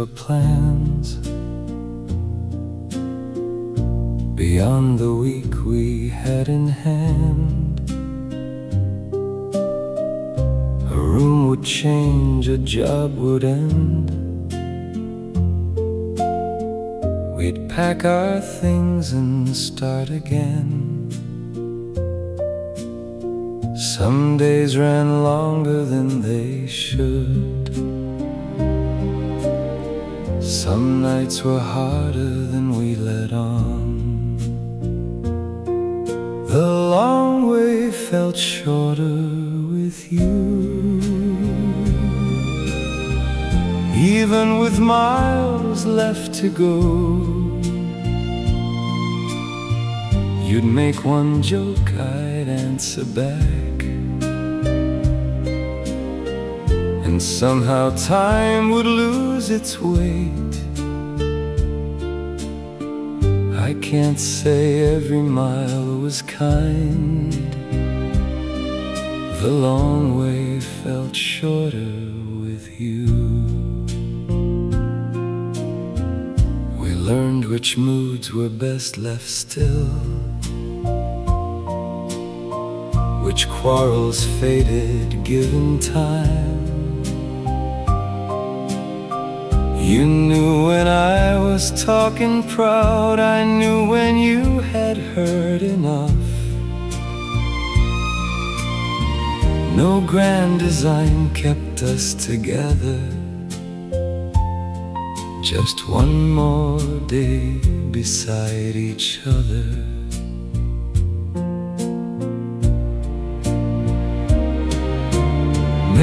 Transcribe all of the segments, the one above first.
for plans beyond the week we had in hand. A room would change, a job would end. We'd pack our things and start again. Some days ran longer than they should. Some nights were harder than we let on. The long way felt shorter with you. Even with miles left to go, you'd make one joke, I'd answer back, and somehow time would lose its weight. I can't say every mile was kind. The long way felt shorter with you. We learned which moods were best left still, which quarrels faded given time. You knew when I was talking proud, I knew when you had heard enough. No grand design kept us together, just one more day beside each other.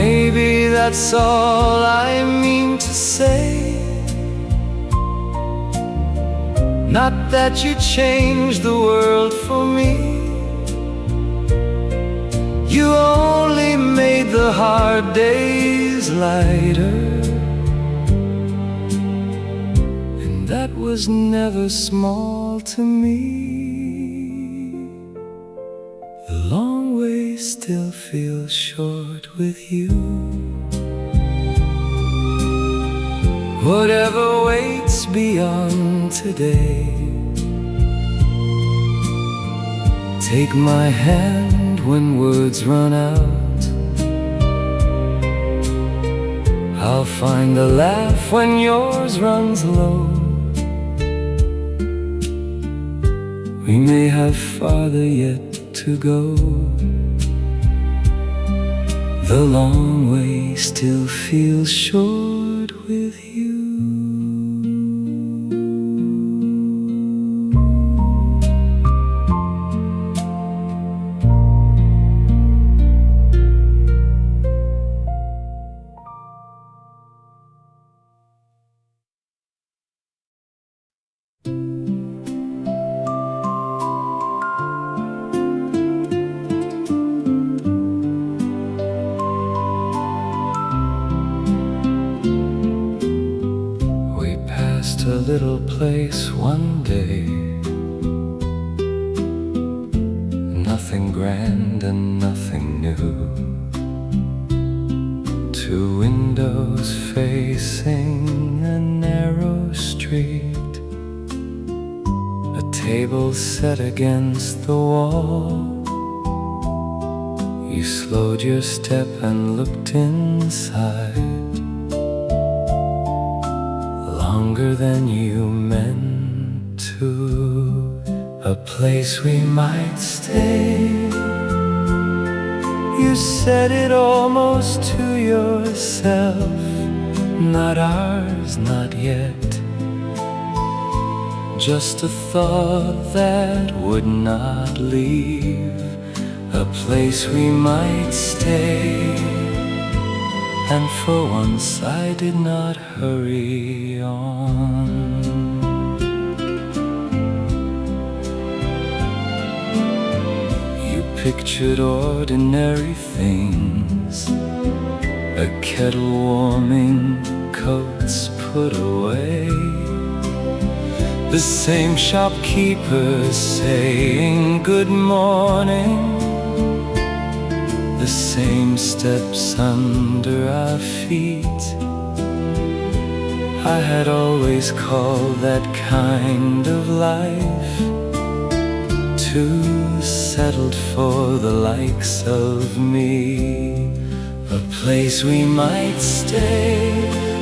Maybe that's all I mean to say. Not that you changed the world for me, you only made the hard days lighter. And that was never small to me. The long way still feels short with you. Whatever waits beyond today, take my hand when words run out. I'll find a laugh when yours runs low. We may have farther yet to go. The long way still feels short with you. A little place one day, nothing grand and nothing new. Two windows facing a narrow street, a table set against the wall. You slowed your step and looked inside, longer than you meant to. A place we might stay. You said it almost to yourself, not ours, not yet. Just a thought that would not leave. A place we might stay. And for once I did not hurry on. You pictured ordinary things, a kettle warming, coats put away, the same shopkeeper saying good morning, the same steps under our feet. I had always called that kind of life too settled for the likes of me. A place we might stay.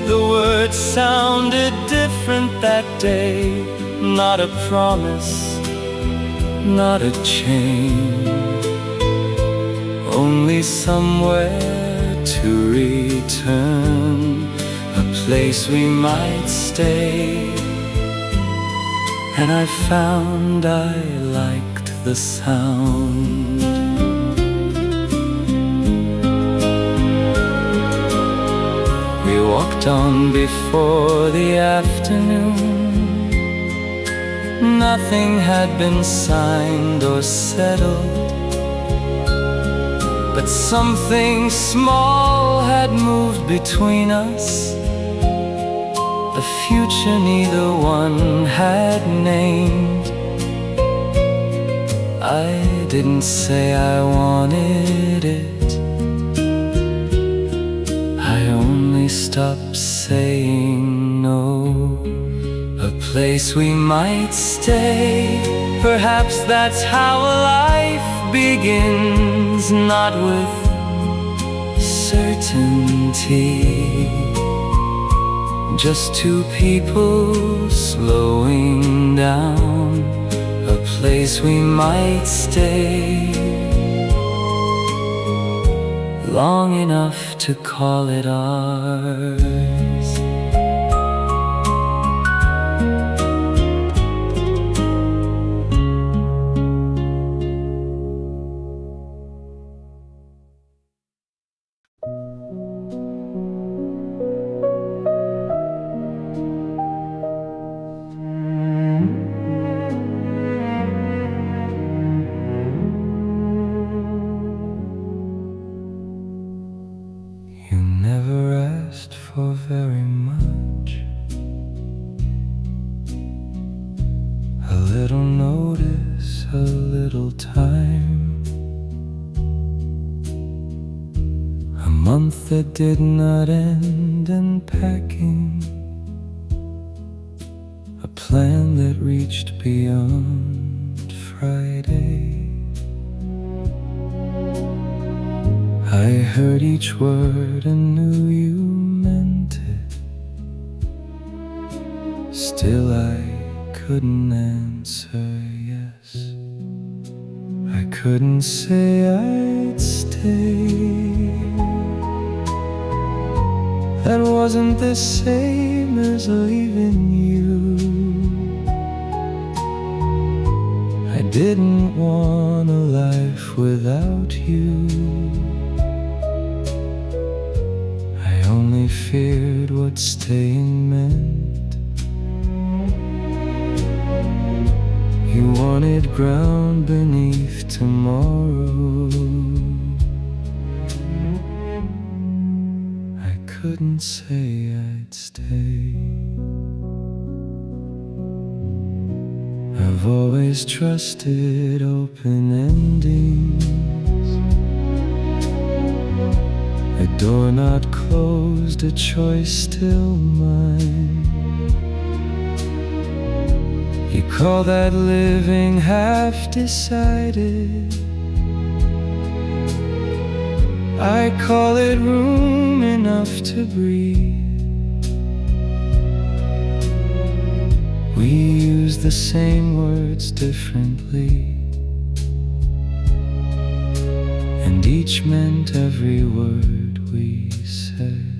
The words sounded different that day. Not a promise, not a chain, only somewhere to return. A place we might stay. And I found I liked the sound. We walked on before the afternoon. Nothing had been signed or settled, but something small had moved between us. The future neither one had named. I didn't say I wanted it. I only stopped saying no. A place we might stay. Perhaps that's how a life begins, not with certainty. Just two people slowing down. A place we might stay long enough to call it ours. For very much, a little notice, a little time, a month that did not end in packing, a plan that reached beyond Friday. I heard each word and knew you meant it. Still I couldn't answer yes. I couldn't say I'd stay. That wasn't the same as leaving you. I didn't want a life without you. I only feared what staying meant. You wanted ground beneath tomorrow. I couldn't say I'd stay. I've always trusted open endings. A door not closed, a choice still mine. You call that living half decided. I call it room enough to breathe. We use the same words differently, and each meant every word we said.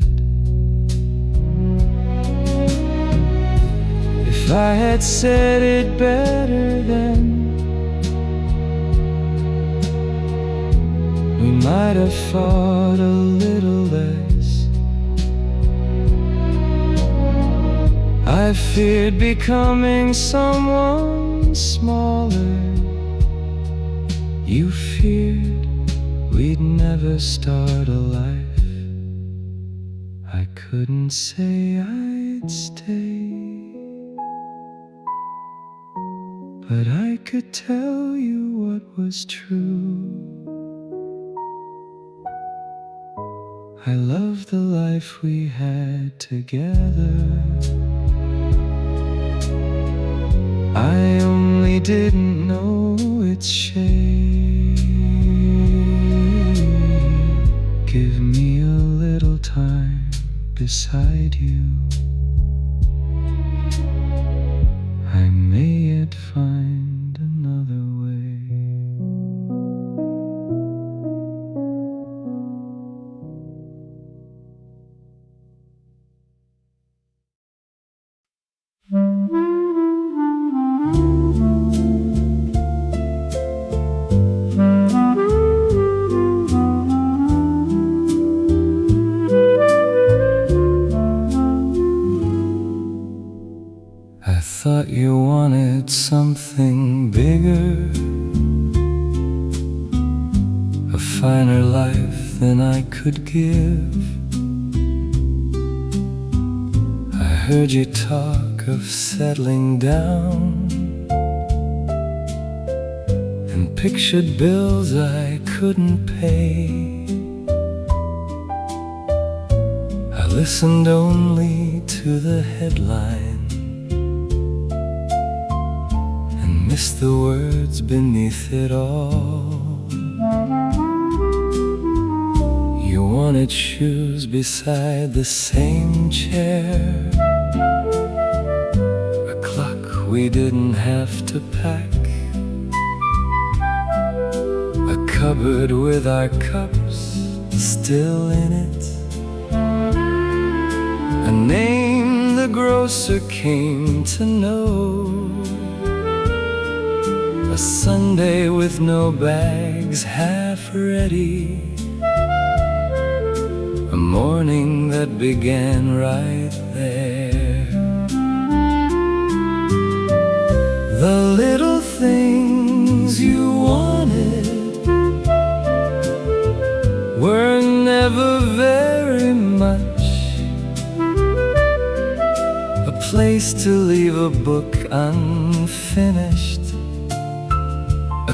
If I had said it better then, we might have fought a little less. I feared becoming someone smaller. You feared we'd never start a life. I couldn't say I'd stay, but I could tell you what was true. I love the life we had together. didn't know its shape. Give me a little time beside you. I may yet find another way. I thought you wanted something bigger, a finer life than I could give. I heard you talk of settling down, and pictured bills I couldn't pay. I listened only to the headline, missed the words beneath it all. You wanted shoes beside the same chair, a clock we didn't have to pack, a cupboard with our cups still in it, a name the grocer came to know, a Sunday with no bags half ready, a morning that began right there. The little things you wanted were never very much, a place to leave a book unfinished,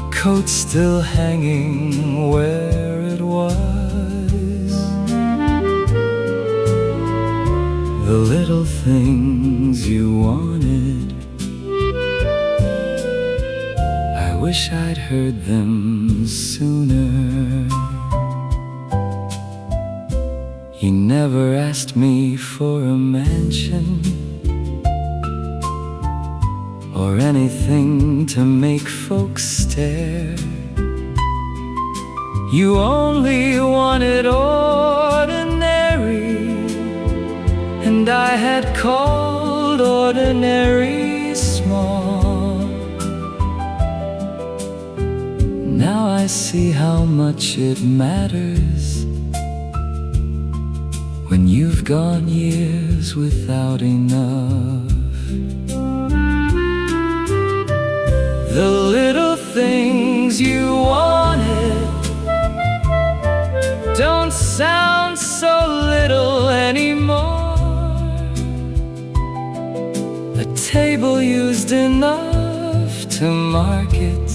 a coat still hanging where it was. The little things you wanted, I wish I'd heard them sooner. You never asked me for a mansion or anything to make folks stare. You only wanted ordinary, and I had called ordinary small. Now I see how much it matters when you've gone years without enough. The little things you wanted don't sound so little anymore. A table used enough to mark it,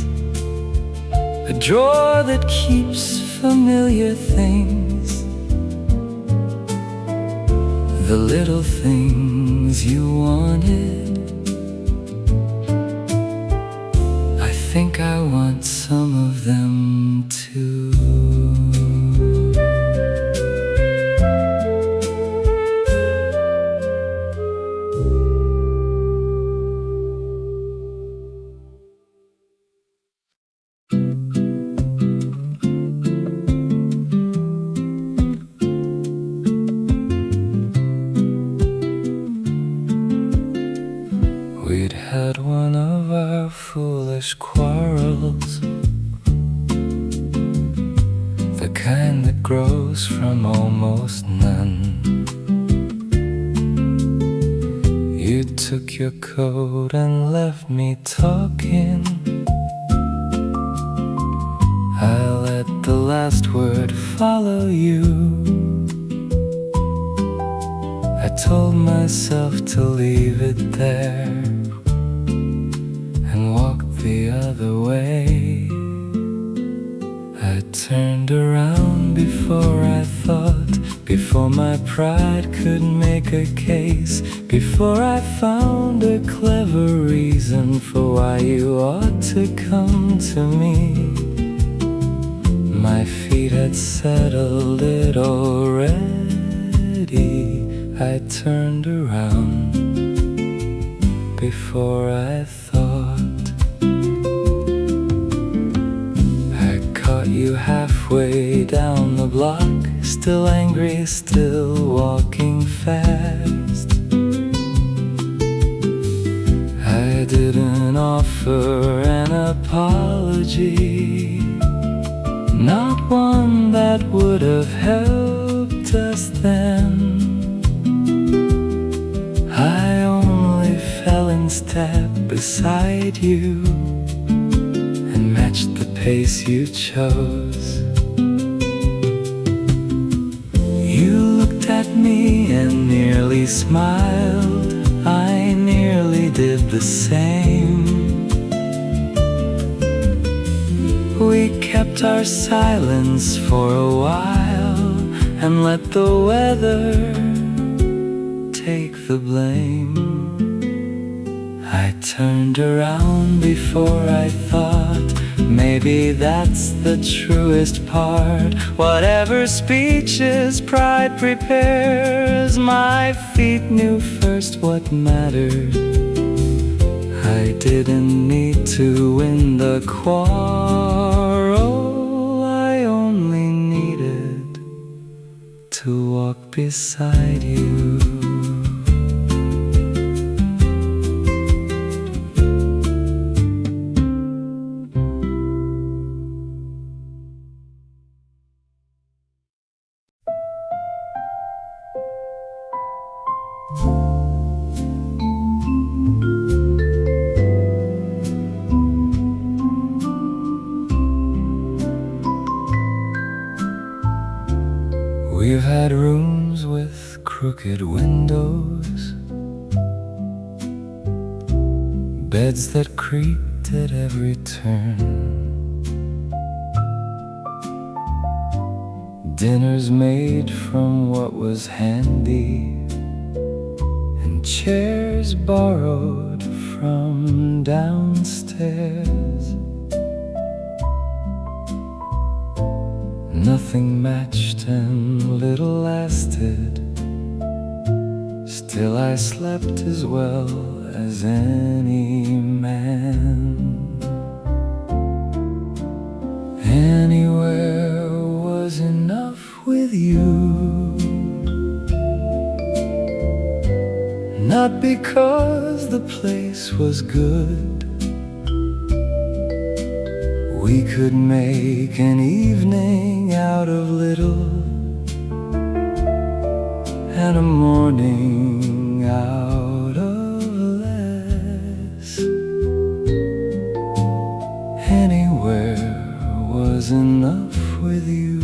a drawer that keeps familiar things. The little things you wanted, I think I want some of them too. We'd had one of our foolish quarrels, the kind that grows from almost none. You took your coat and left me talking. I let the last word follow you. I told myself to leave it there and walk the other way. I turned around before I thought, before my pride could make a case, before I found a clever reason reason for why you ought to come to me. My feet had settled it already. I turned around before I thought. I caught you halfway down the block, still angry, still walking fast. I didn't offer an apology, not one that would have helped us then. I only fell in step beside you and matched the pace you chose. You looked at me and nearly smiled. I nearly did the same. We kept our silence for a while and let the weather take the blame. I turned around before I thought. Maybe that's the truest part. Whatever speeches pride prepares, my feet knew first what mattered. I didn't need to win the quarrel, I only needed to walk beside you. We've had rooms with crooked windows, beds that creaked at every turn, dinners made from what was handy, and chairs borrowed from downstairs. Nothing matched and little lasted. Still I slept as well as any man. Anywhere was enough with you. Not because the place was good. We could make an evening out of little, and a morning out of less. Anywhere was enough with you,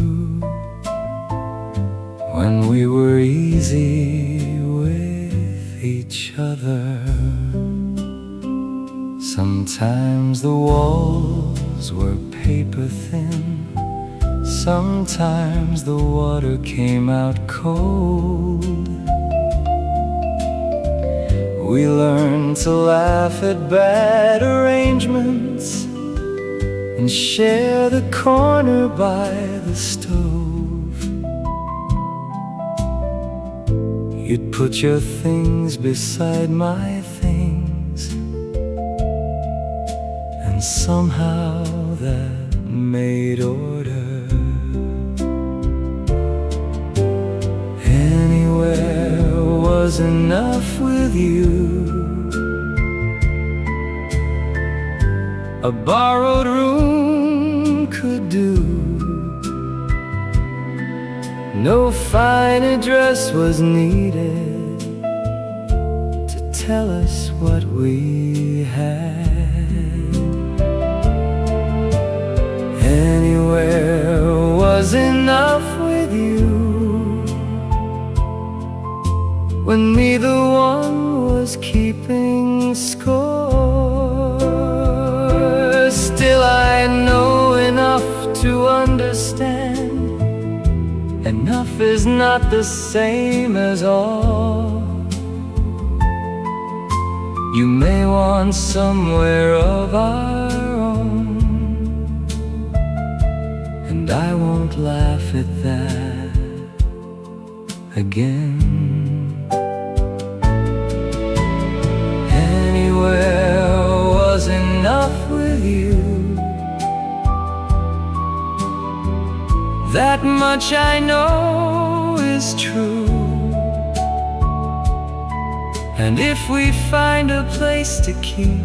when we were easy with each other. Sometimes the walls were paper thin, sometimes the water came out cold. We learned to laugh at bad arrangements and share the corner by the stove. You'd put your things beside my things, and somehow that made order. Anywhere was enough with you. A borrowed room could do. No fine address was needed to tell us what we had. Anywhere was enough with you, when neither one was keeping score. Still I know enough to understand, enough is not the same as all. You may want somewhere of our own, and I won't laugh at that again. Anywhere was enough with you. That much I know is true. And if we find a place to keep,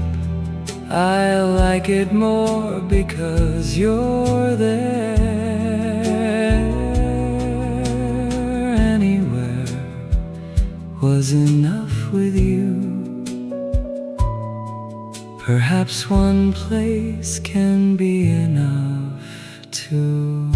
I like it more because you're there. Anywhere was enough with you. Perhaps one place can be enough too.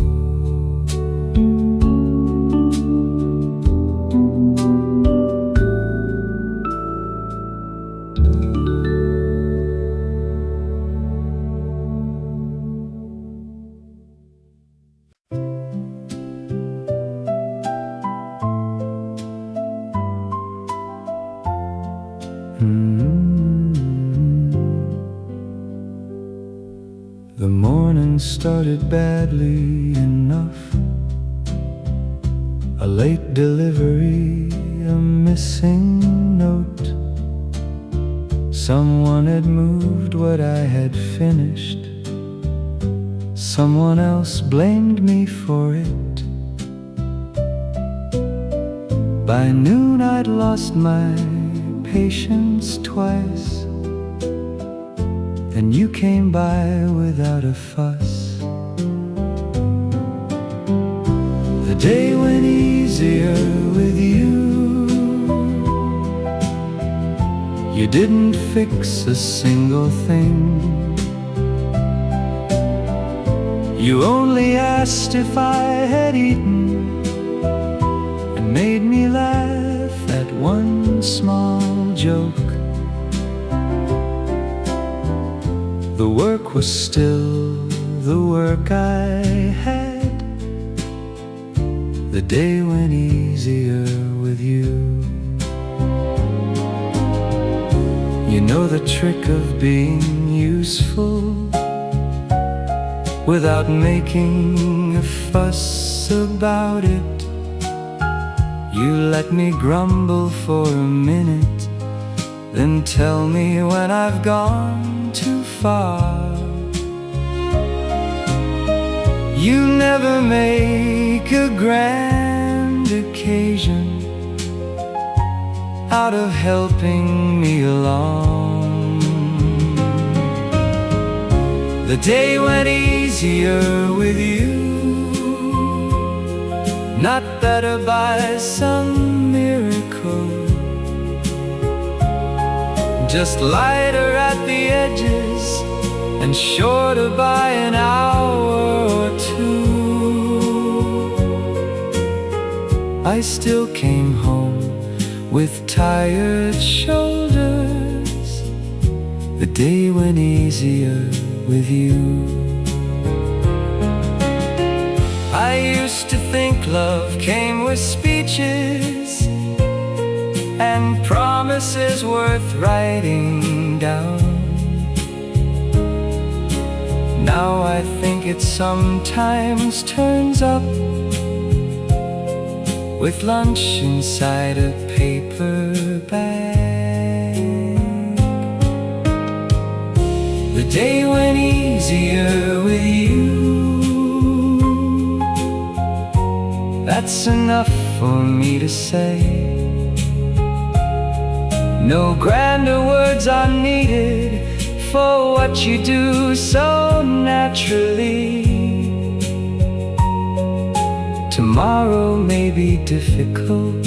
The morning started badly enough. A late delivery, a missing note. Someone had moved what I had finished. Someone else blamed me for it. By noon I'd lost my patience twice, and you came by without a fuss. The day went easier with you. You didn't fix a single thing. You only asked if I had eaten, and made me laugh at one small joke. The work was still the work I had. The day went easier with you. You know the trick of being useful without making a fuss about it. You let me grumble for a minute, then tell me when I've gone too far. You never make a grand occasion out of helping me along. The day went easier with you, not better by some miracle, just lighter at the edges and shorter by an hour or two. I still came home with tired shoulders. The day went easier with you. I used to think love came with speeches and promises worth writing down. Now I think it sometimes turns up with lunch inside a paper bag. The day went easier with you. That's enough for me to say. No grander words are needed for what you do so naturally. Tomorrow may be difficult.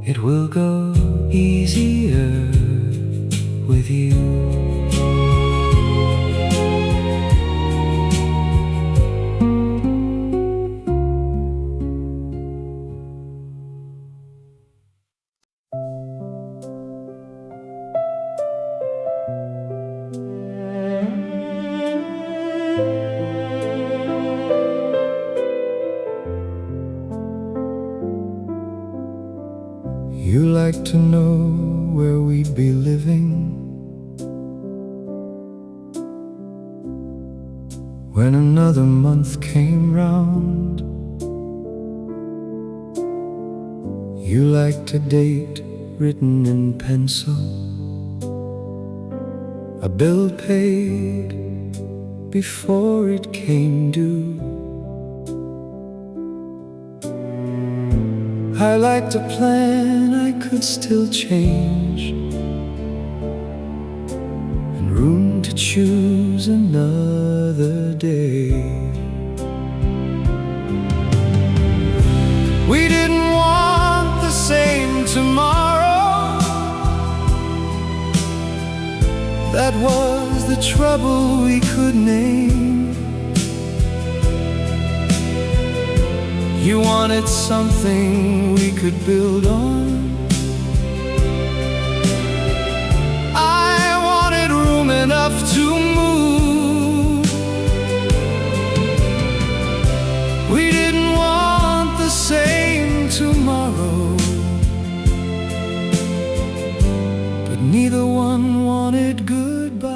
It will go easier with you. You like where we'd be living when another month came round. You liked a date written in pencil, a bill paid before it came due. I liked a plan I could still change, and room to choose another day. We didn't want the same tomorrow. That was the trouble we could name. You wanted something we could build on. I wanted room enough to move. We didn't want the same tomorrow, but neither one wanted goodbye.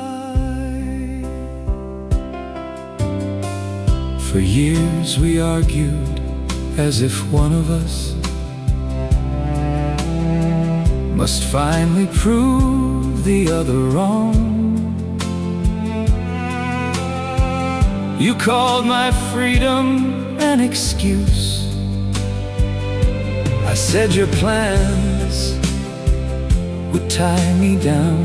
For years we argued as if one of us must finally prove the other wrong. You called my freedom an excuse. I said your plans would tie me down.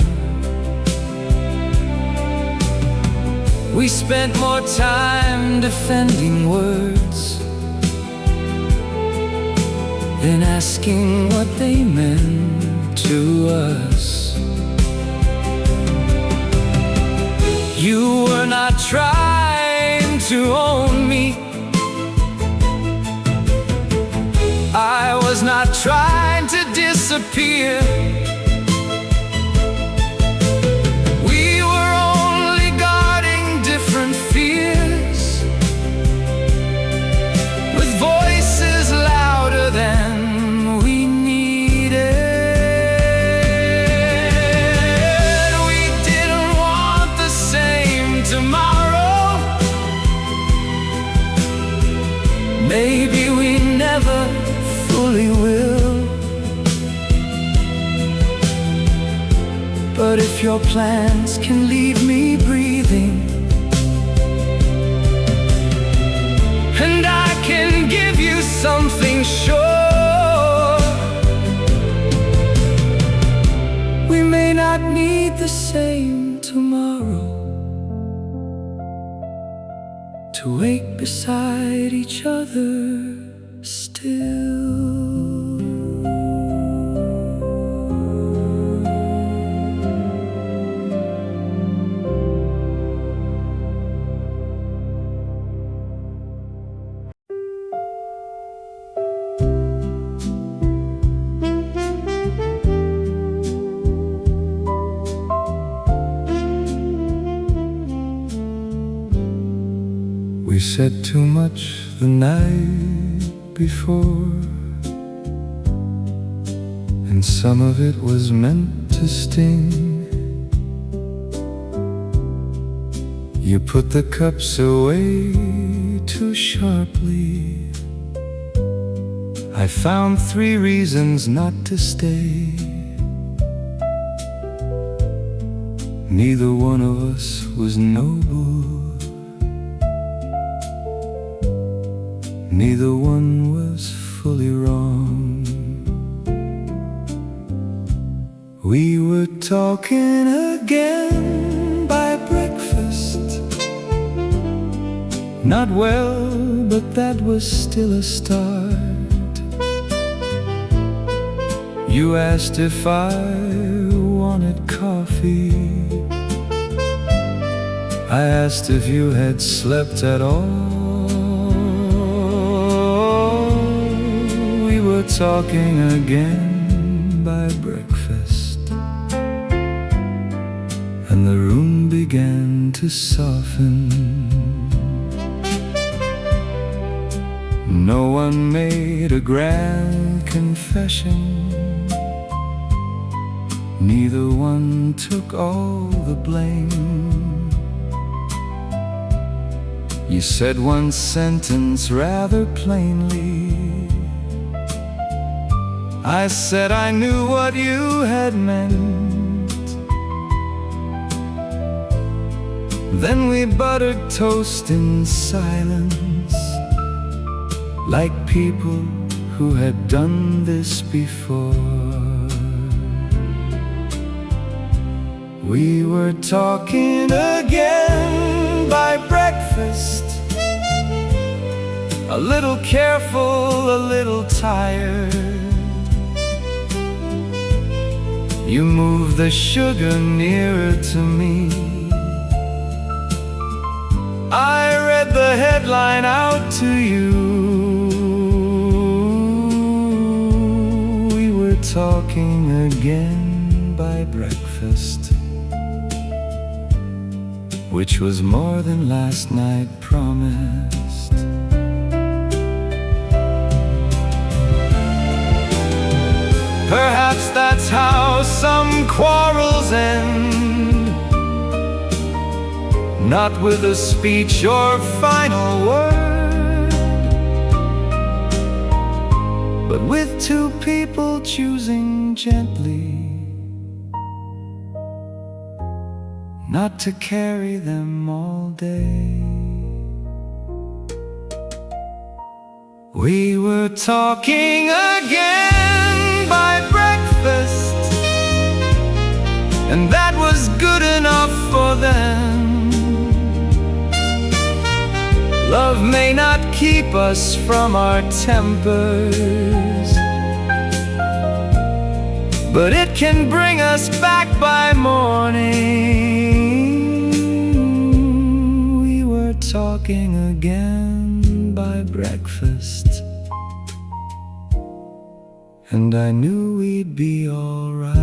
We spent more time defending words than asking what they meant to us. You were not trying to own me. I was not trying to disappear. We were only guarding different fears, with voices louder than maybe we never fully will. But if your plans can leave me breathing, and I can give you something sure, we may not need the same tomorrow to wake beside each other still. We said too much the night before, and some of it was meant to sting. You put the cups away too sharply. I found 3 reasons not to stay. Neither one of us was noble. Neither one was fully wrong. We were talking again by breakfast. Not well, but that was still a start. You asked if I wanted coffee. I asked if you had slept at all. Talking again by breakfast, and the room began to soften. No one made a grand confession. neither one took all the blame. You said one sentence rather plainly. I said I knew what you had meant. Then we buttered toast in silence, like people who had done this before. We were talking again by breakfast, a little careful, a little tired. You moved the sugar nearer to me. I read the headline out to you. We were talking again by breakfast, which was more than last night promised. Perhaps that's how some quarrels end, not with a speech or final word, but with two people choosing gently not to carry them all day. We were talking again by breakfast, and that was good enough for them. Love may not keep us from our tempers, but it can bring us back by morning. We were talking again by breakfast, and I knew we'd be all right.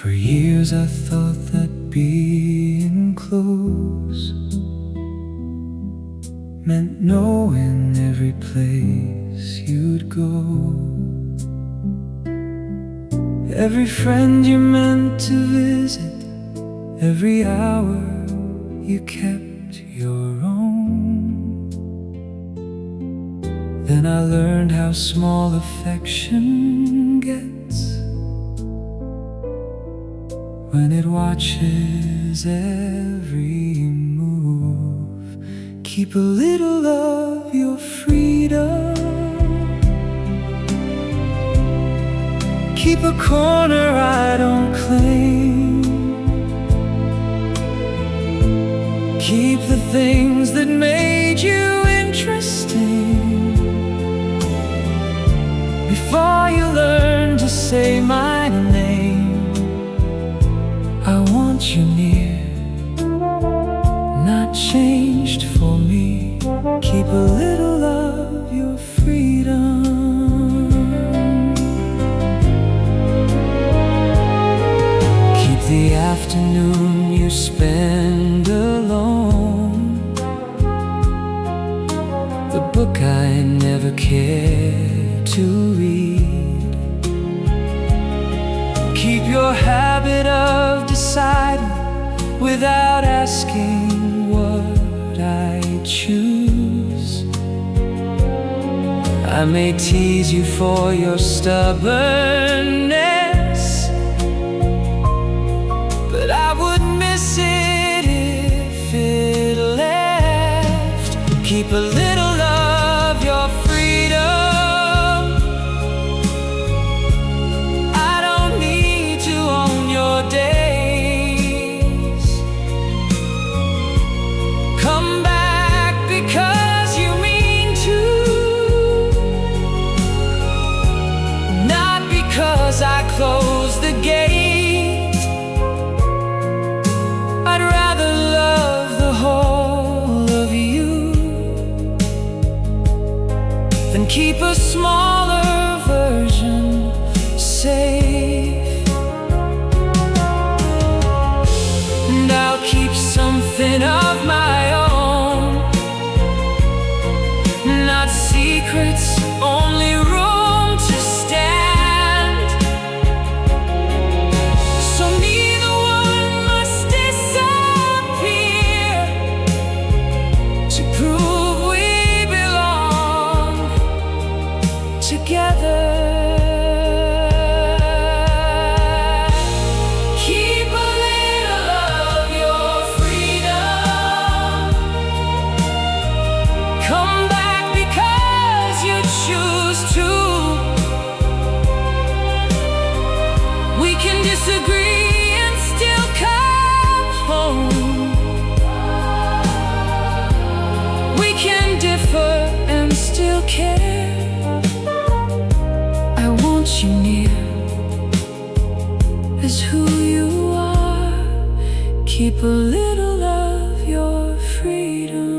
For years I thought that being close meant knowing every place you'd go, every friend you meant to visit, every hour you kept your own. Then I learned how small affection gets when it watches every move. Keep a little of your freedom, keep a corner I don't claim, keep the things that made you interesting before you learn to say my name. I want you near, not changed for me. Keep a little of your freedom. Keep the afternoon you spend alone, the book I never cared to read. Keep your habit of deciding without asking what I choose. I may tease you for your stubbornness, but I would miss it if it left. Keep a little of your freedom. keep a smaller version safe, and I'll keep something of my own, not secrets, only room to stand. So neither one must disappear to prove we belong together. Keep a little of your freedom. Come back because you choose to. We can disagree and still come home. We can differ and still care. I want you near as who you are. Keep a little of your freedom.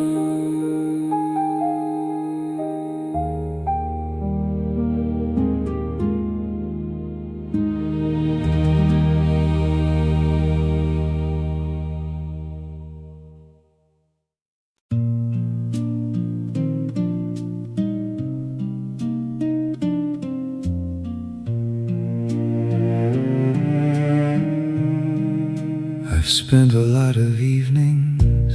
I've spent a lot of evenings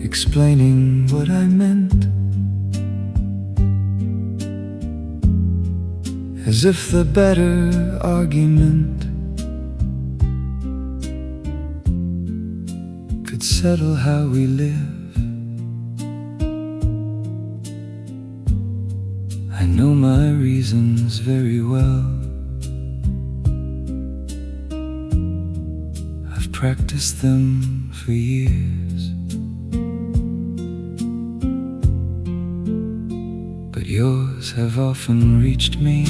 explaining what I meant, as if the better argument could settle how we live. I know my reasons very well. I've practiced them for years, but yours have often reached me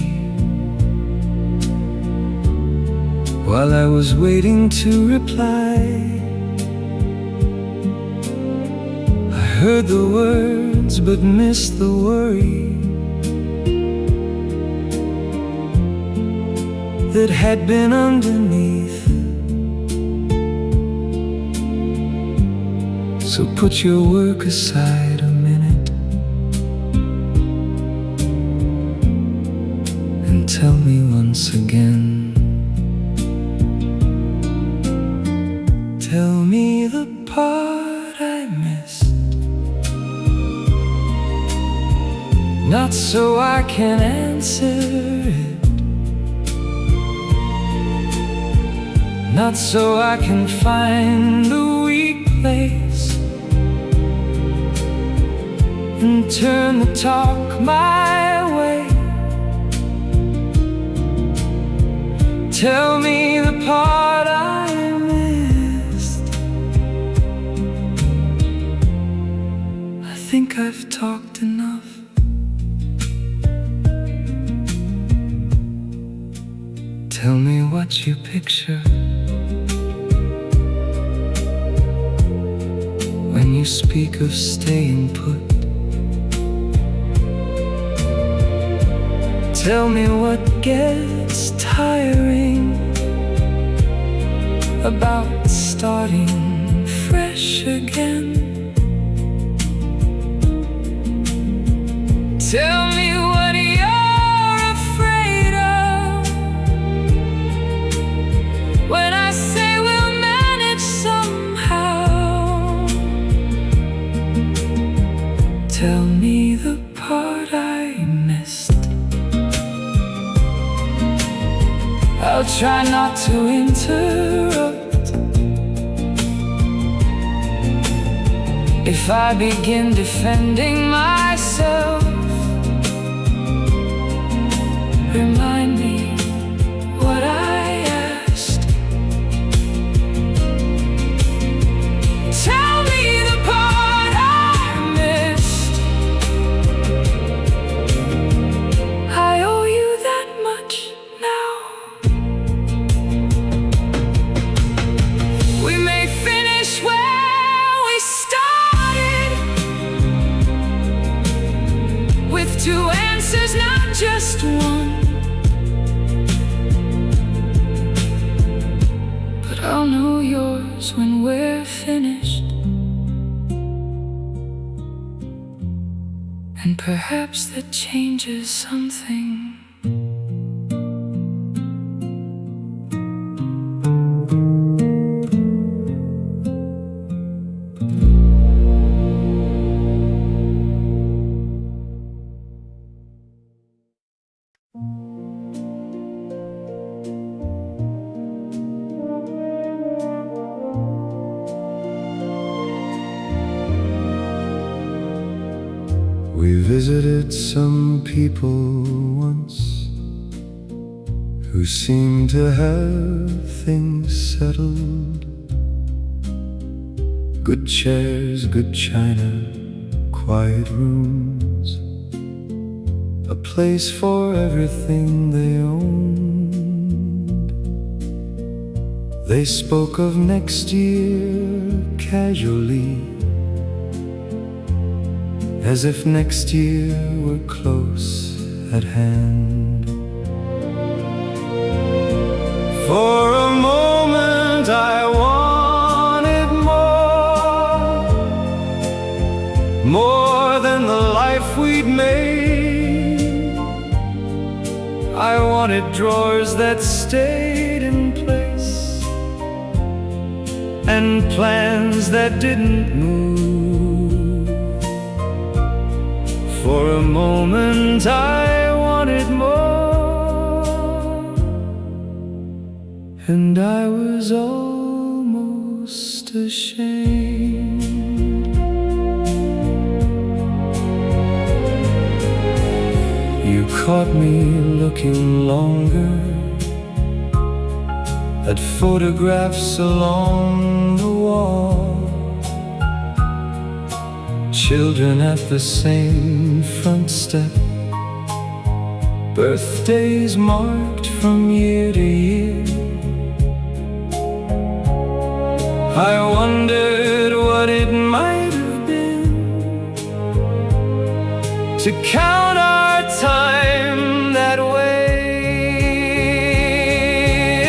while I was waiting to reply. I heard the words but missed the worry that had been underneath. So put your work aside a minute and tell me once again. Tell me the part I missed, not so I can answer it, not so I can find the weak place and turn the talk my way. Tell me the part I missed. I think I've talked enough. Tell me what you picture when you speak of staying put. Tell me what gets tiring about starting fresh again. Tell me what you're afraid of when I say we'll manage somehow. Tell me the part I missed. I'll try not to interrupt. If I begin defending myself, remind me what I asked. Tell me the part I missed. I owe you that much now. We may finish where we started, I'll know yours when we're finished, and perhaps that changes something. We visited some people once who seemed to have things settled. Good chairs, good china, quiet rooms, a place for everything they owned. They spoke of next year casually, as if next year were close at hand. For a moment I wanted more than the life we'd made. I wanted drawers that stayed in place, and plans that didn't move. For a moment I wanted more, and I was almost ashamed. You caught me looking longer at photographs along the wall, children at the same front step, birthdays marked from year to year. I wondered what it might have been to count our time that way.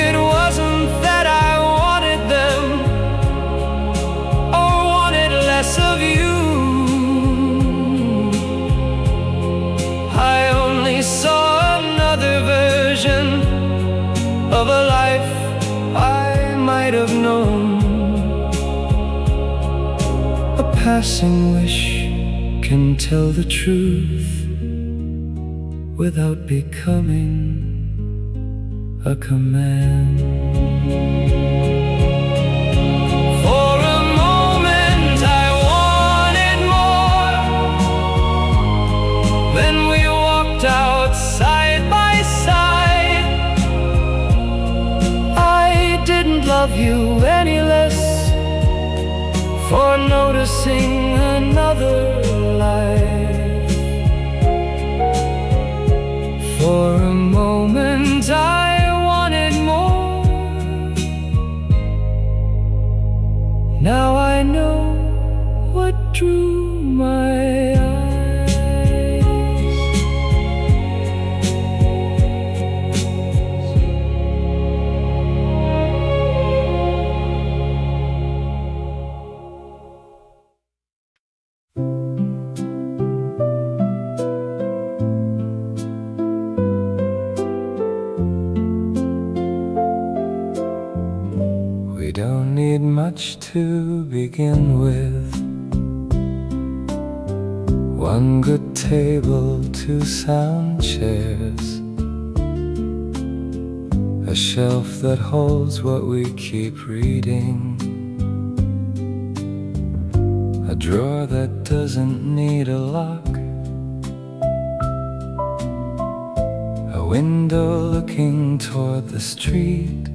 It wasn't that I wanted them or wanted less of you. I only saw another version of a life I might have known. A passing wish can tell the truth without becoming a command. For a moment I wanted more. Then we walked out side by side. I didn't love you any less for noticing another life. For a moment I wanted more. Now I know what drew my eyes. We don't need much to begin with. One good table, 2 sound chairs, a shelf that holds what we keep reading, a drawer that doesn't need a lock, a window looking toward the street,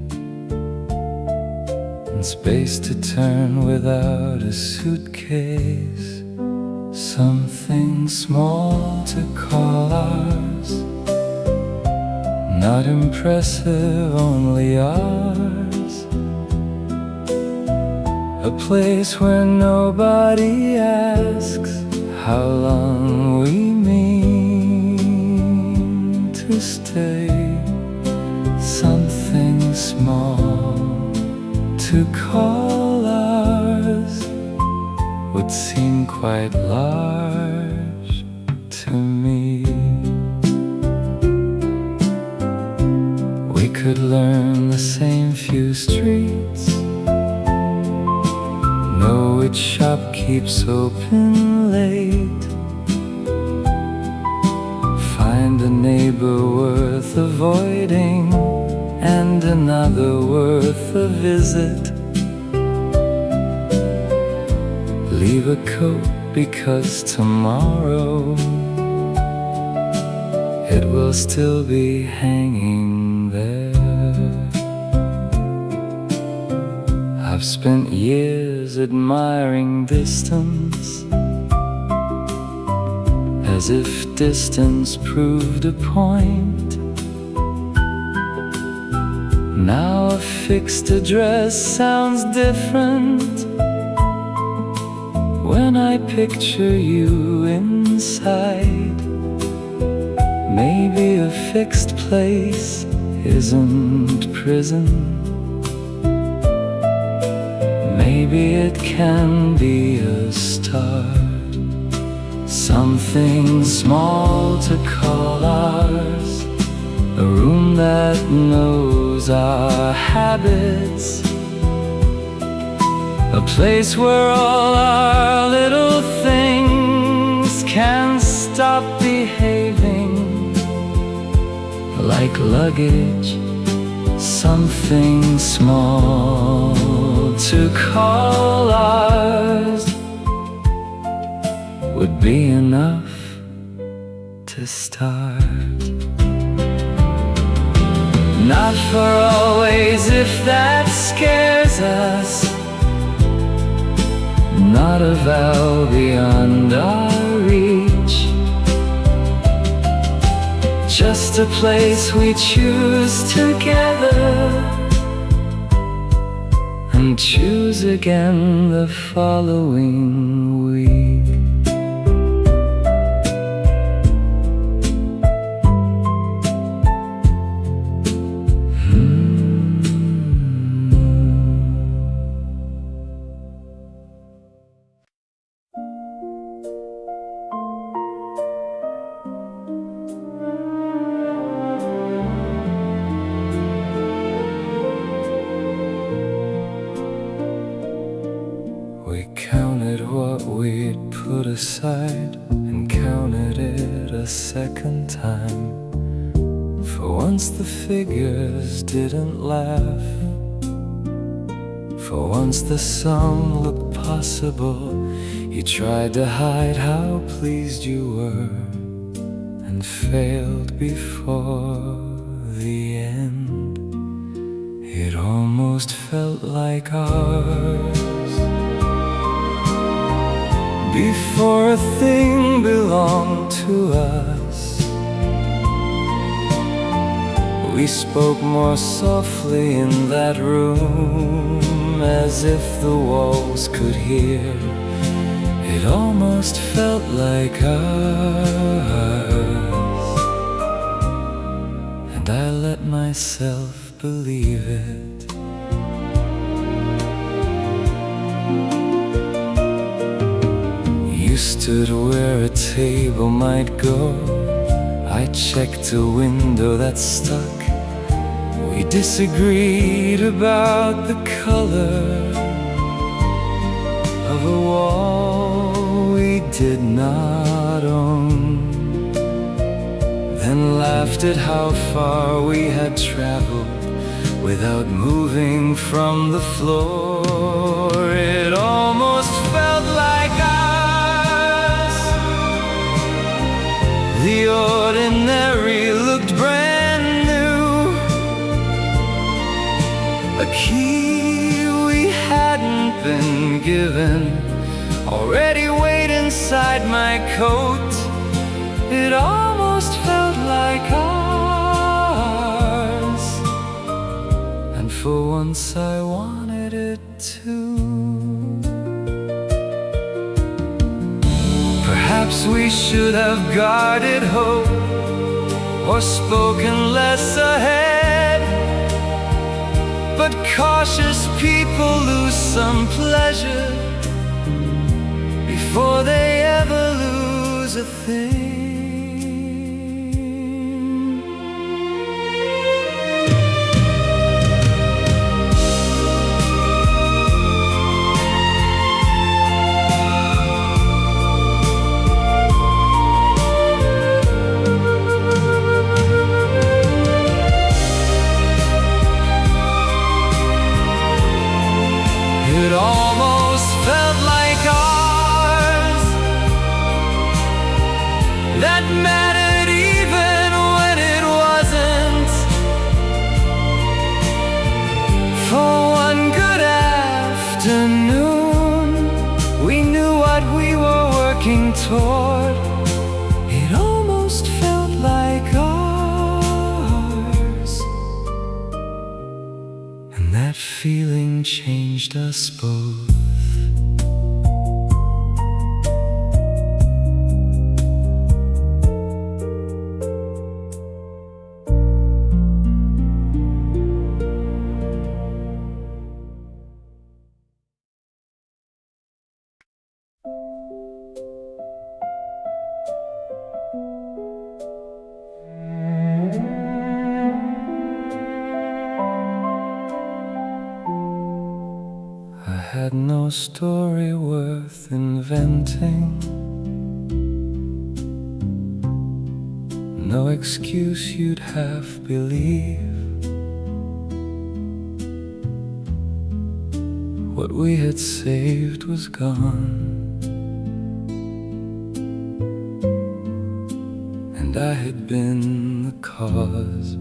and space to turn without a suitcase. Something small to call ours, not impressive, only ours. A place where nobody asks how long we mean to stay. Something small to call ours would seem quite large to me. We could learn the same few streets, know which shop keeps open late, find a neighbor worth avoiding and another worth a visit. Leave a coat because tomorrow it will still be hanging there. I've spent years admiring distance, as if distance proved a point. Now a fixed address sounds different when I picture you inside. Maybe a fixed place isn't prison. Maybe it can be a start, something small to call ours, a room that knows our habits, a place where all our little things can stop behaving like luggage. Something small to call ours would be enough to start. Not for always, if that scares us, not a vow beyond our reach, just a place we choose together and choose again the following week. We counted what we'd put aside and counted it a second time. For once the figures didn't laugh, for once the sum looked possible. You tried to hide how pleased you were and failed before the end. It almost felt like ours. Before a thing belonged to us, we spoke more softly in that room, as if the walls could hear. It almost felt like ours, and I let myself believe it. You stood where a table might go, I checked a window that stuck. We disagreed about the color of a wall we did not own, then laughed at how far we had traveled without moving from the floor. It almost felt like the ordinary looked brand new, a key we hadn't been given already weighed inside my coat. It almost felt like ours, and for once I wanted it too. Perhaps we should have guarded hope or spoken less ahead. but cautious people lose some pleasure before they ever lose a thing. It almost felt like ours, that mattered even when it wasn't. For one good afternoon, we knew what we were working toward. It almost felt like ours, and that feeling changed us both. I had no story worth inventing, no excuse you'd half believe. What we had saved was gone, and I had been the cause.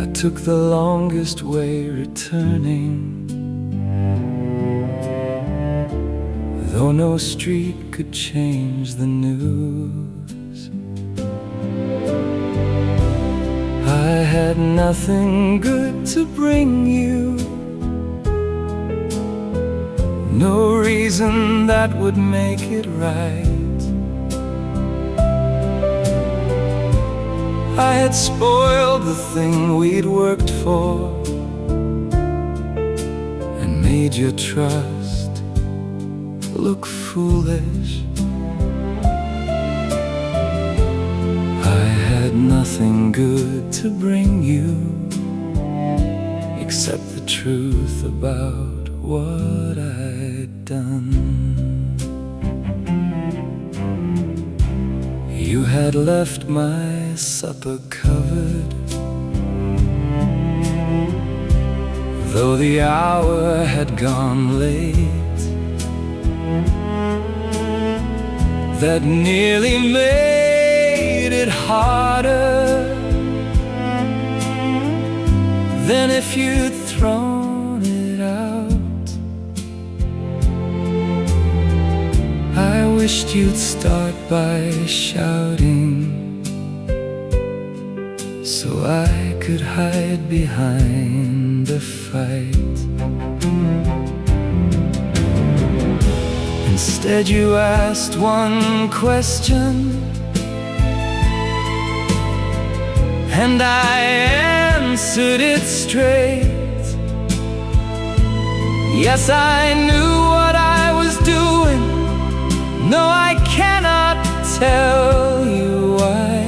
I took the longest way returning, though no street could change the news. I had nothing good to bring you, no reason that would make it right. I had spoiled the thing we'd worked for, and made your trust look foolish. I had nothing good to bring you, except the truth about what I'd done. You had left my supper covered, though the hour had gone late. That nearly made it harder than if you'd thrown it out. I wished you'd start by shouting, so I could hide behind the fight. Instead you asked one question, and I answered it straight. Yes, I knew what I was doing. No, I cannot tell you why.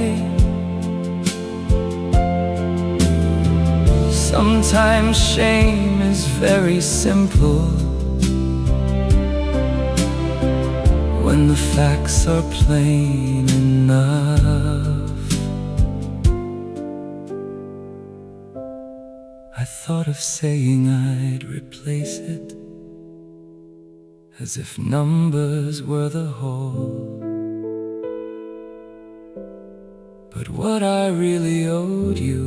Sometimes shame is very simple when the facts are plain enough. I thought of saying I'd replace it, as if numbers were the whole. But what I really owed you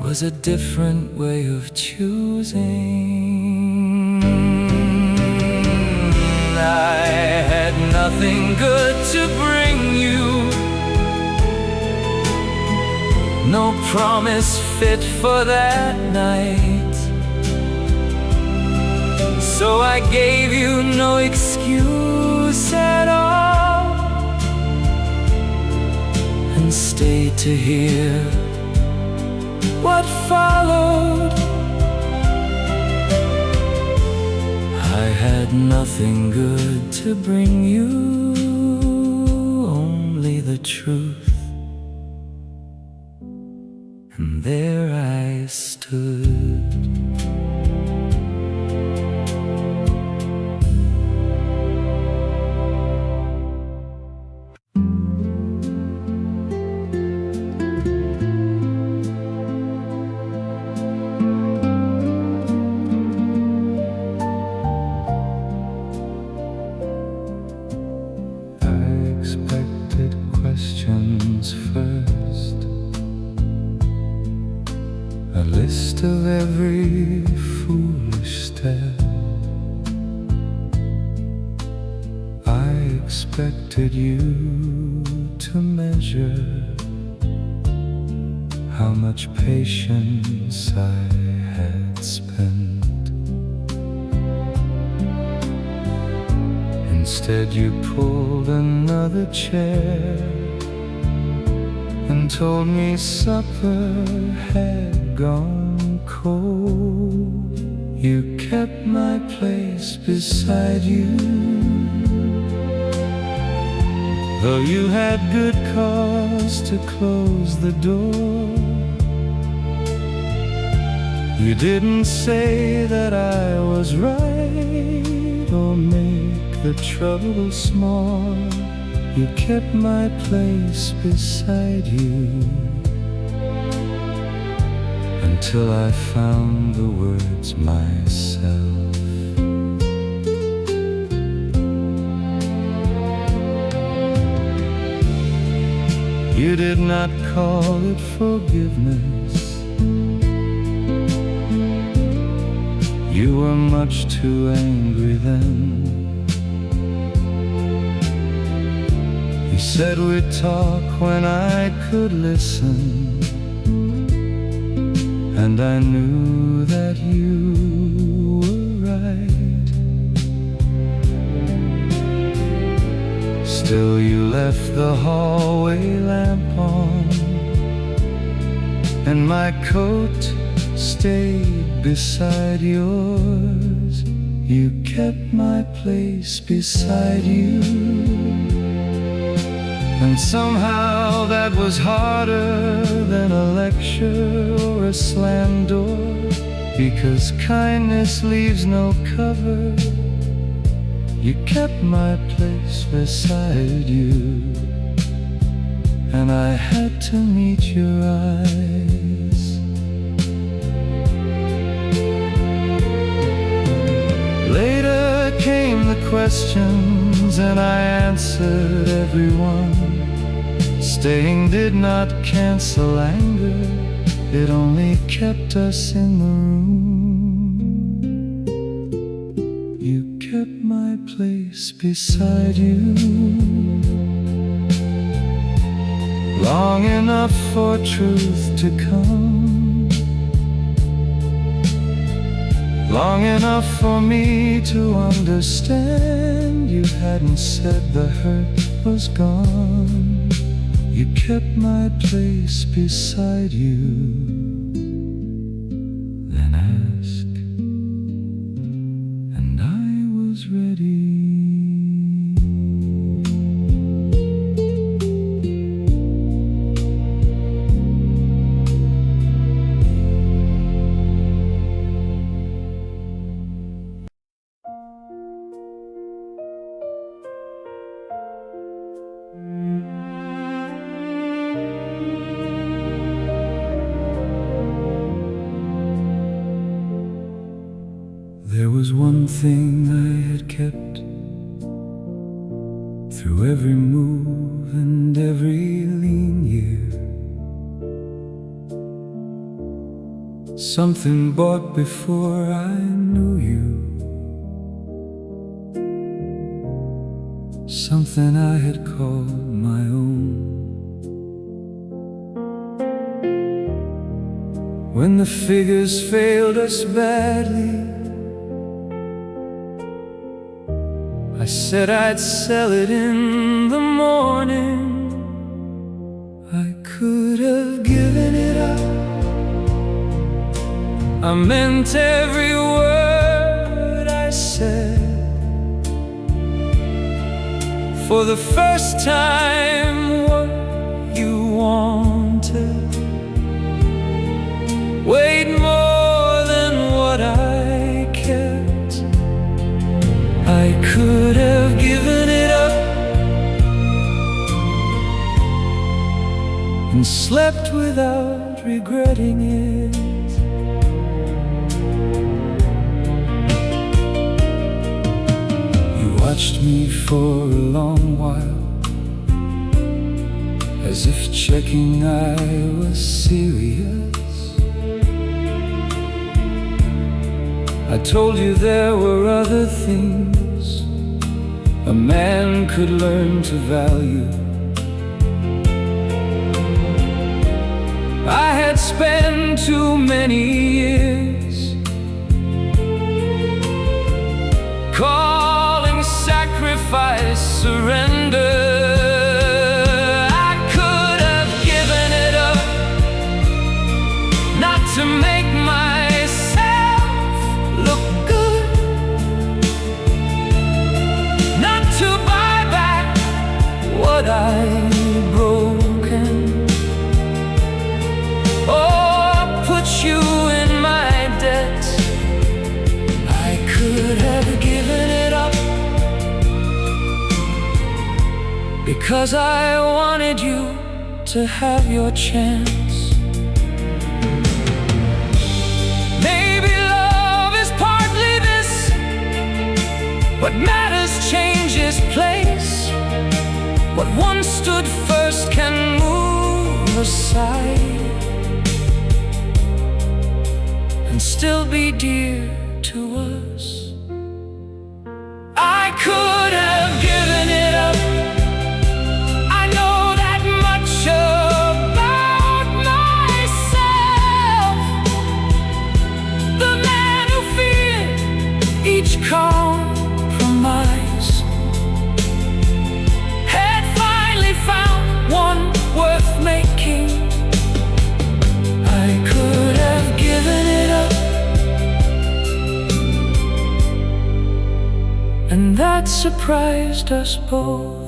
was a different way of choosing. I had nothing good to bring you, no promise fit for that night. So I gave you no excuse at all, and stay to hear what followed. I had nothing good to bring you, only the truth. And there I stood. Expected questions first, a list of every foolish step. I expected you to measure how much patience I had spent. Instead you pulled another chair and told me supper had gone cold. You kept my place beside you, though you had good cause to close the door. You didn't say that I was right or make the trouble small. You kept my place beside you until I found the words myself. You did not call it forgiveness. You were much too angry then. You said we'd talk when I could listen, and I knew that you were right. Still you left the hallway lamp on, and my coat stayed beside yours. You kept my place beside you, and somehow that was harder than a lecture or a slammed door, because kindness leaves no cover. You kept my place beside you, and I had to meet your eyes. Later came the questions, and I answered everyone. Staying did not cancel anger, it only kept us in the room. You kept my place beside you, long enough for truth to come, long enough for me to understand. You hadn't said the hurt was gone. You kept my place beside you, then asked, and I was ready. There was one thing I had kept through every move and every lean year, something bought before I knew you, something I had called my own. When the figures failed us badly, I said I'd sell it in the morning. I I meant every word I said. For the first time, what you wanted weighed more than what I kept. I could have given it up and slept without regretting it. You watched me for a long while, as if checking I was serious. I told you there were other things a man could learn to value. I had spent too many years calling sacrifice surrender. I could have given it up, not to make myself look good, not to buy back what I'd broken, or put you in my debt. I could have given it up because I wanted you to have your chance. Maybe love is partly this. What matters changes place. What once stood first can move aside and still be dear to us. I could have given it up. I know that much about myself. The man who feared each compromise had finally found one worth making. I could have given it up, and that surprised us both.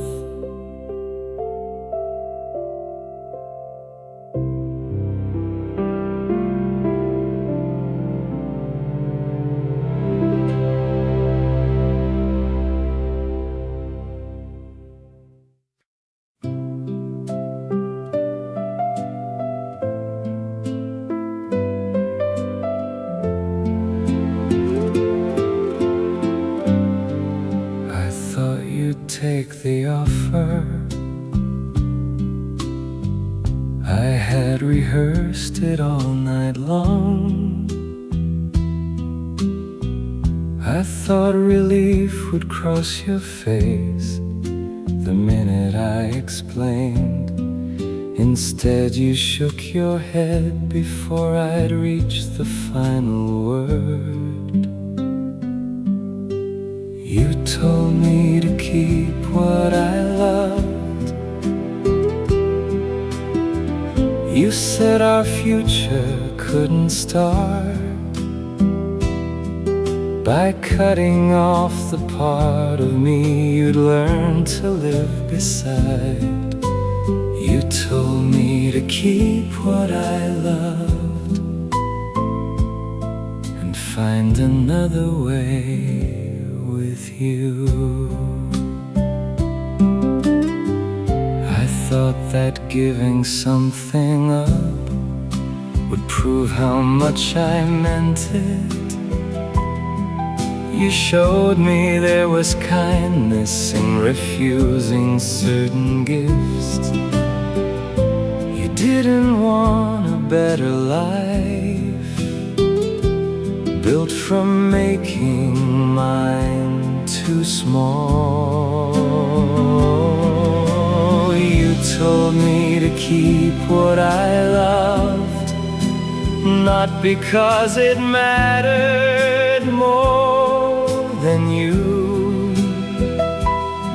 Take the offer. I had rehearsed it all night long. I thought relief would cross your face the minute I explained. Instead you shook your head before I'd reached the final word. You told me to keep what I loved. You said our future couldn't start by cutting off the part of me you'd learned to live beside. You told me to keep what I loved and find another way with you. I thought that giving something up would prove how much I meant it. You showed me there was kindness in refusing certain gifts. You didn't want a better life built from making mine too small. You told me to keep what I loved, not because it mattered more than you,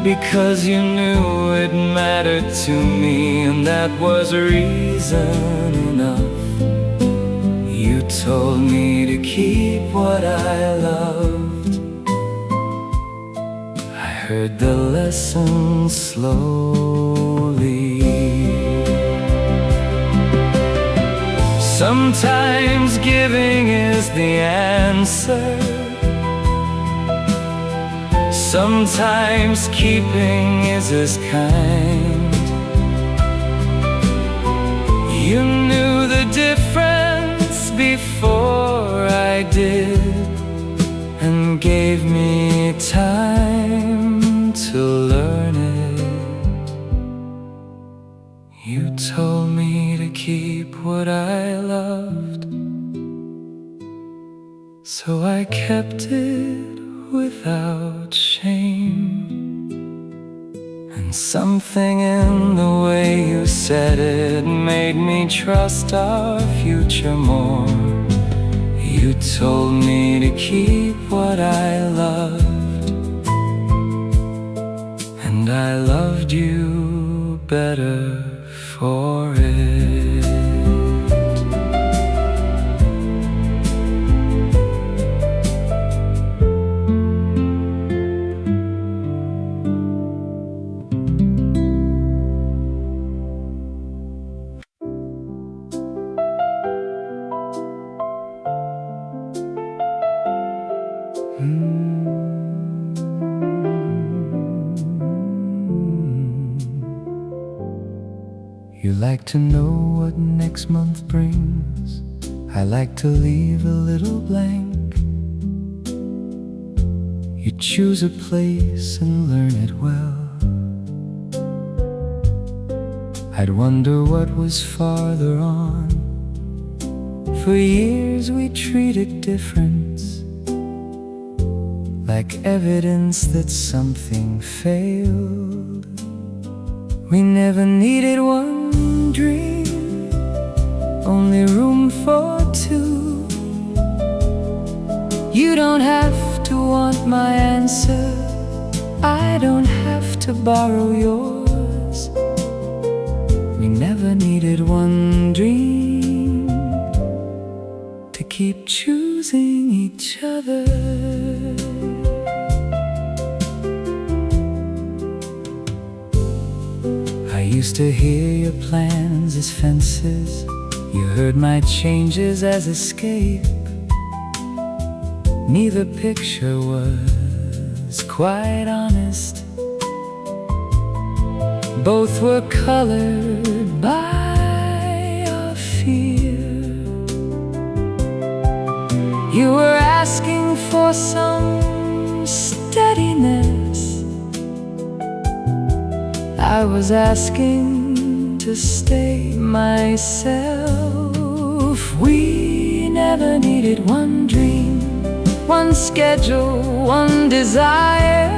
because you knew it mattered to me, and that was reason enough. You told me to keep what I loved. I heard the lesson slowly. Sometimes giving is the answer. Sometimes keeping is as kind. You knew the difference before I did, and gave me time to learn it. You told me to keep what I loved, so I kept it without shame. And something in the way you said it made me trust our future more. You told me to keep what I loved, and I loved you better for it. You like to know what next month brings. I like to leave a little blank. You choose a place and learn it well. I'd wonder what was farther on. For years we treated difference like evidence that something failed. We never needed one dream, only room for two. You don't have to want my answer, I don't have to borrow yours. We never needed one dream to keep choosing each other. I used to hear your plans as fences. You heard my changes as escape. Neither picture was quite honest. Both were colored by our fear. You were asking for some steadiness, I was asking to stay myself. We never needed one dream, one schedule, one desire.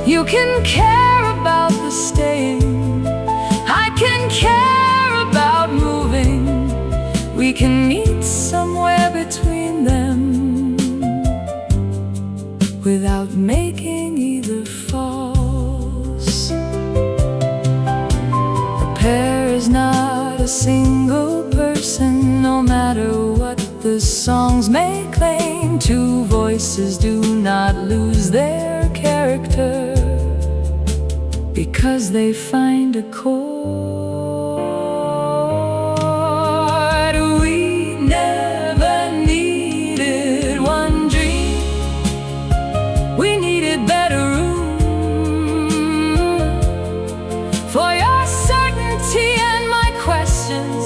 You can care about the staying, I can care about moving. We can meet somewhere between them without making either false. A pair is not a single person, no matter what the songs may claim. Two voices do not lose their character because they find a chord. We never needed one dream, we needed better room for your certainty and my questions,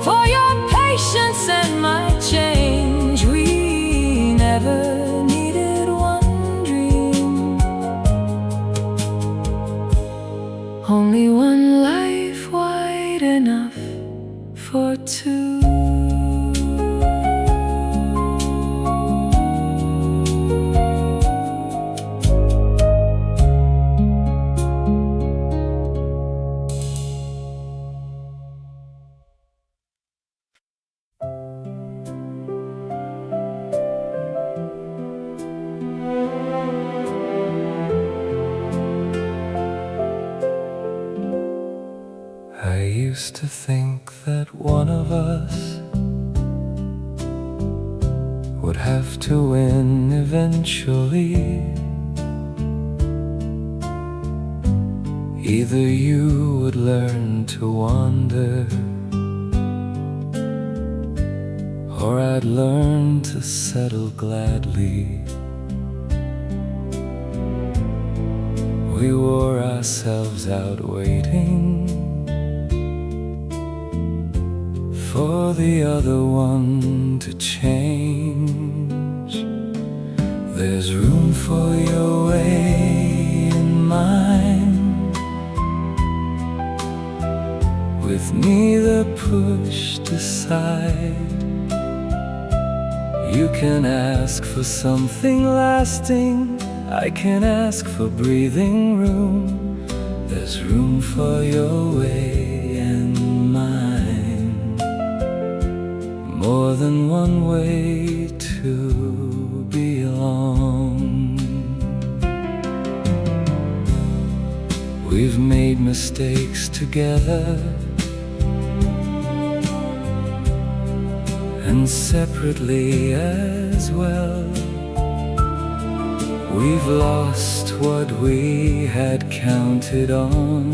for your patience and my change. We never needed one dream, only one life wide enough for two. I used to think that one of us have to win eventually. Either you would learn to wander, or I'd learn to settle gladly. We wore ourselves out waiting for the other one to change. There's room for your way in mine, with neither pushed aside. You can ask for something lasting, I can ask for breathing room. There's room for your way and mine, more than one way to belong. We've made mistakes together, and separately as well. We've lost what we had counted on,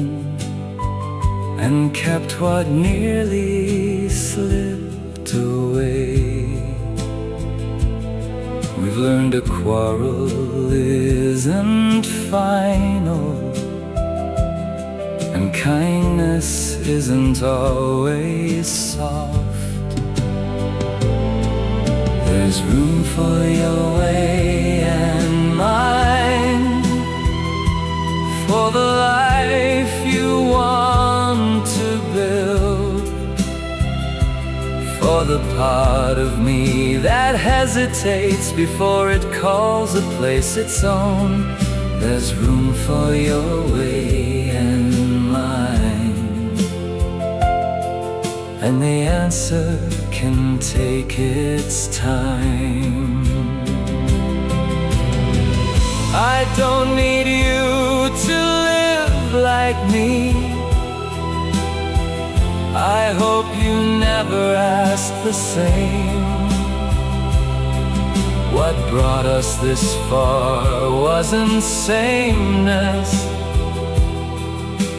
and kept what nearly slipped away. We've learned a quarrel isn't final, and kindness isn't always soft. There's room for your way and mine, for the life you want to build, for the part of me that hesitates before it calls a place its own. There's room for your way and mine, and the answer can take its time. I don't need you to live like me. I hope you never ask the same. What brought us this far wasn't sameness,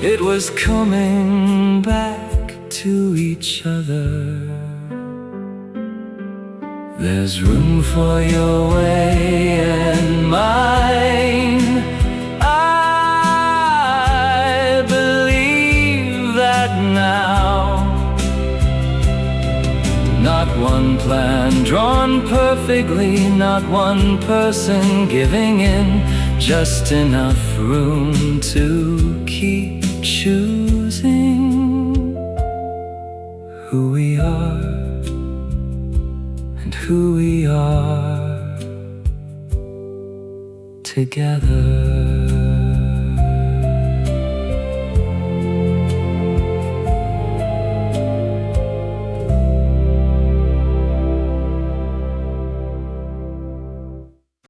it was coming back to each other. There's room for your way and mine. I believe that now. Not one plan drawn perfectly, not one person giving in, just enough room to keep choosing who we are and who we are together.